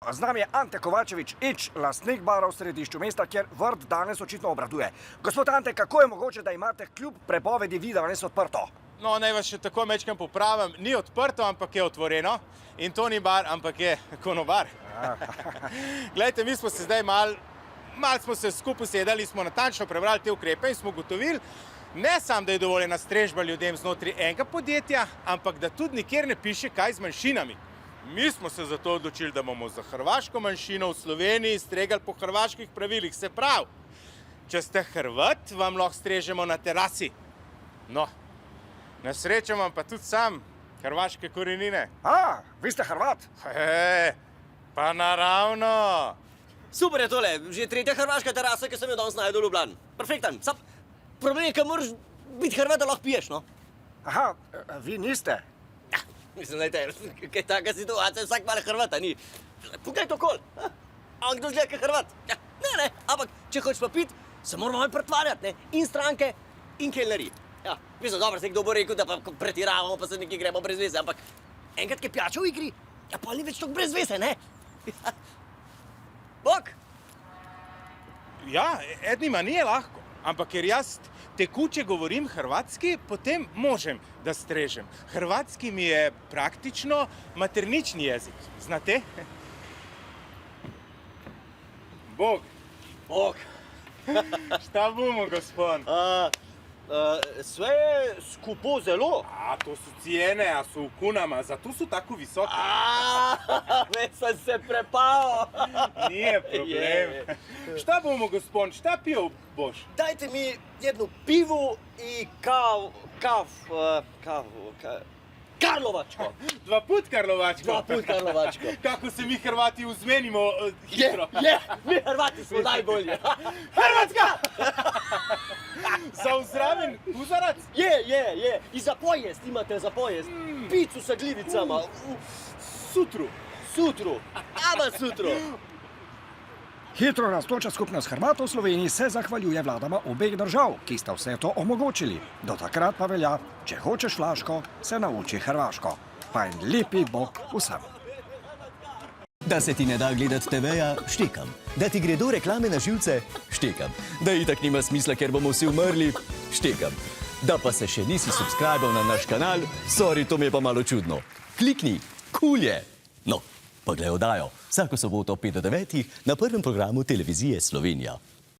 Z nami je Ante Kovačević-Ič, lastnik bara v središču mesta, kjer vrt danes očitno obraduje. Gospod Ante, kako je mogoče, da imate kljub prepovedi vida danes odprto? No, naj vas še tako mečkam popravim. Ni odprto, ampak je otvoreno. In to ni bar, ampak je konobar. Glejte, mi smo se zdaj malo smo se skupaj sedali, smo natančno prebrali te ukrepe in smo ugotovili, ne samo, da je dovoljena strežba ljudem znotraj enega podjetja, ampak da tudi nikjer ne piše, kaj z manjšinami. Mi smo se zato odločili, da bomo za hrvaško manjšino v Sloveniji stregali po hrvaških pravilih. Se pravi, če ste Hrvat, vam lahko strežemo na terasi. No, na srečo imam pa tudi sam hrvaške korenine. Vi ste Hrvat? Pa naravno. Super je tole, že tretja hrvaška terasa, ki sem jo danes najdel v Ljubljani. Perfekten. Problem je, ker moraš biti Hrvat, da lahko piješ, no? Aha, vi niste? Ja, mislim, dajte, kaj taka situacija, vsak malo Hrvata ni. Poglej to kol. A kdo zgleda, kaj Hrvat? Ja, ne, ampak če hočeš pa pit, se moramo malo pretvarjati, ne? In stranke, in kelneri. Ja, mislim, dobro, se kdo bo rekel, da pa pretiravamo, pa se nekaj gremo brez veze, ampak enkrat, ki je pijača v igri, ja, pa ni več toliko brez veze, ne? Bok? Ja, ednima nije lahko, ampak ker jaz tekuče govorim hrvatski, potem možem, da strežem. Hrvatski mi je praktično maternični jezik, znate? Bog. Bog. Šta bomo, gospod? Sve je skupo zelo. To su cijene, a su u kunama, zato su tako visoke. Već sam se prepao. Nije problem. Šta bomo, gospod, šta pio boš? Dajte mi jednu pivu i Karlovačko. Dva put Karlovačko. Dva put Karlovačko. Kako se mi Hrvati uzmenimo hitro. Mi Hrvati smo najbolji. Hrvatska! Za uzraven uzarac? Je. I za pojest imate za pojest. Picu sa glivicama. Sutru. Ama sutru. Hitro rastoča skupnost Hrvatov v Sloveniji se zahvaljuje vladama obeh držav, ki sta vse to omogočili. Do takrat pa velja, če hočeš flaško, se nauči hrvaško. Pa en lepi bog vsem. Da se ti ne da gledati TV-ja, štekam. Da ti gredo reklame na živce, štekam. Da itak nima smisla, ker bomo vsi umrli, štekam. Da pa se še nisi subscribal na naš kanal, sorry, to mi je pa malo čudno. Klikni, kul je. No, pa glej oddajo, vsako soboto 5 do 9 na prvem programu televizije Slovenija.